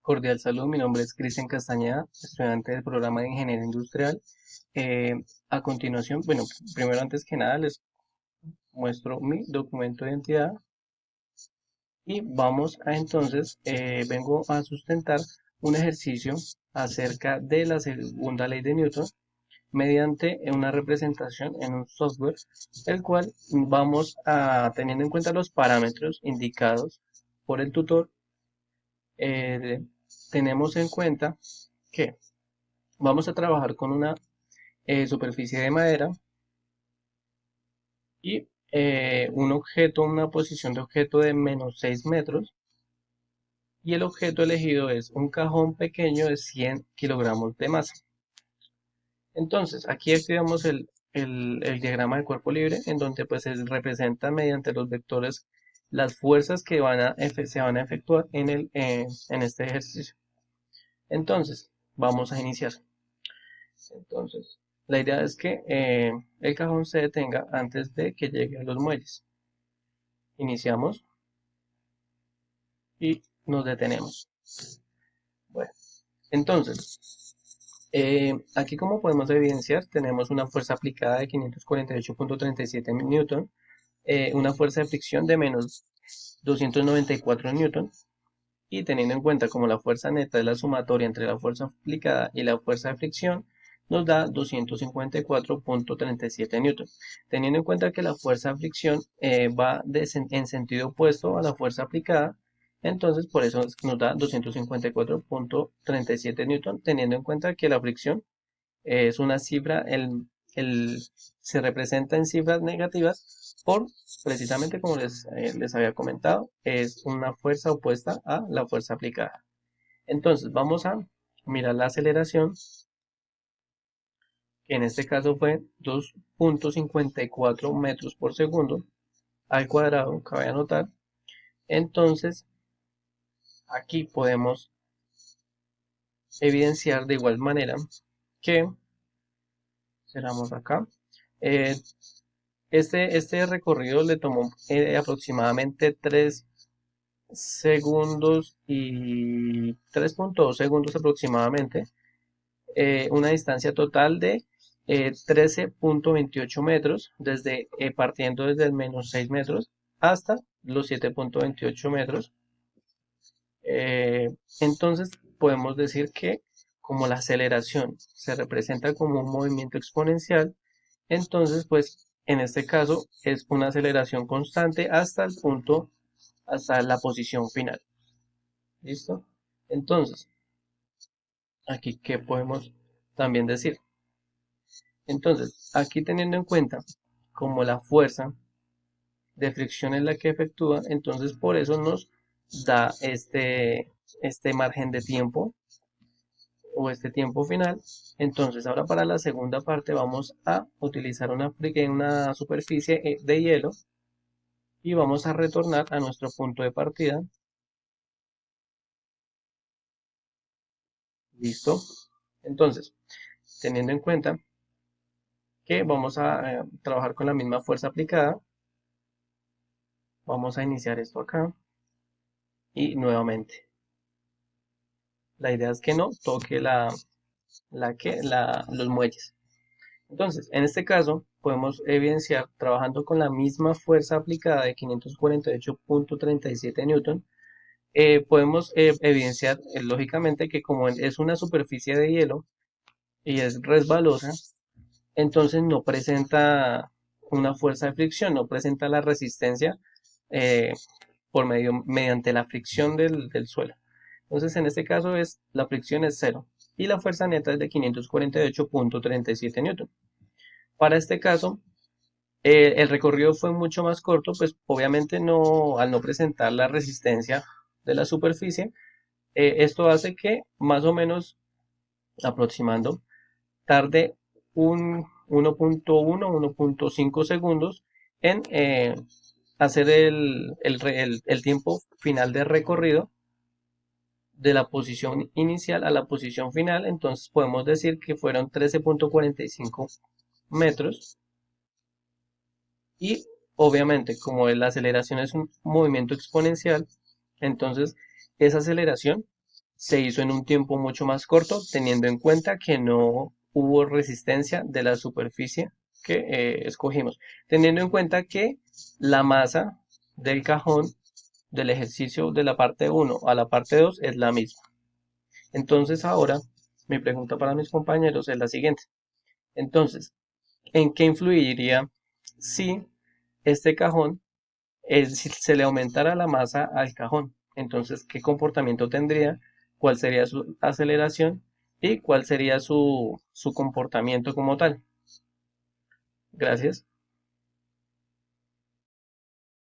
Cordial salud, mi nombre es Cristian Castañeda, estudiante del programa de Ingeniería Industrial. Eh, a continuación, bueno, primero antes que nada les muestro mi documento de identidad y vamos a vengo a sustentar un ejercicio acerca de la segunda ley de Newton mediante una representación en un software, el cual vamos a, teniendo en cuenta los parámetros indicados por el tutor, eh, tenemos en cuenta que vamos a trabajar con una superficie de madera y un objeto, una posición de objeto de -6 metros, y el objeto elegido es un cajón pequeño de 100 kilogramos de masa. Entonces, aquí activamos el diagrama de cuerpo libre, en donde pues se representa mediante los vectores las fuerzas que se van a efectuar en este ejercicio. Entonces, vamos a iniciar. Entonces, la idea es que el cajón se detenga antes de que llegue a los muelles. Iniciamos y nos detenemos. Bueno, entonces, aquí como podemos evidenciar, tenemos una fuerza aplicada de 548,37 newton, una fuerza de fricción de -294 newton, y teniendo en cuenta como la fuerza neta es la sumatoria entre la fuerza aplicada y la fuerza de fricción, nos da 254,37 newton. Teniendo en cuenta que la fuerza de fricción va en sentido opuesto a la fuerza aplicada, entonces por eso nos da 254,37 newton, teniendo en cuenta que la fricción es una cifra, el- se representa en cifras negativas por, precisamente como les había comentado, es una fuerza opuesta a la fuerza aplicada. Entonces vamos a mirar la aceleración, que en este caso fue 2,54 metros por segundo al cuadrado, cabe anotar. Entonces aquí podemos evidenciar de igual manera que, cerramos acá, eh, este recorrido le tomó aproximadamente 3 segundos y 3,2 segundos aproximadamente, una distancia total de 13,28 metros, partiendo desde el -6 metros hasta los 7,28 metros. Entonces podemos decir que como la aceleración se representa como un movimiento exponencial, entonces pues en este caso es una aceleración constante hasta la posición final. ¿Listo? Entonces, aquí, ¿qué podemos también decir? Entonces, aquí teniendo en cuenta como la fuerza de fricción es la que efectúa, entonces por eso nos da este margen de tiempo o este tiempo final. Entonces, ahora para la segunda parte vamos a utilizar una superficie de hielo y vamos a retornar a nuestro punto de partida. ¿Listo? Entonces, teniendo en cuenta que vamos a trabajar con la misma fuerza aplicada, vamos a iniciar esto acá y nuevamente. La idea es que no toque los muelles. Entonces, en este caso, podemos evidenciar, trabajando con la misma fuerza aplicada de 548,37 newton, podemos evidenciar lógicamente que como es una superficie de hielo y es resbalosa, entonces no presenta una fuerza de fricción, no presenta la resistencia eh, mediante la fricción del suelo. Entonces, en este caso la fricción es cero y la fuerza neta es de 548,37 newton. Para este caso, el recorrido fue mucho más corto, pues obviamente al no presentar la resistencia de la superficie, esto hace que más o menos aproximando tarde un 1,5 segundos en hacer el tiempo final de recorrido de la posición inicial a la posición final. Entonces podemos decir que fueron 13,45 metros, y obviamente como la aceleración es un movimiento exponencial, entonces esa aceleración se hizo en un tiempo mucho más corto, teniendo en cuenta que no hubo resistencia de la superficie que escogimos, teniendo en cuenta que la masa del cajón del ejercicio de la parte uno a la parte 2 es la misma. Entonces ahora mi pregunta para mis compañeros es la siguiente. Entonces, ¿en qué influiría si este cajón si se le aumentara la masa al cajón? Entonces, ¿qué comportamiento tendría? ¿Cuál sería su aceleración? ¿Y cuál sería su comportamiento como tal? Gracias.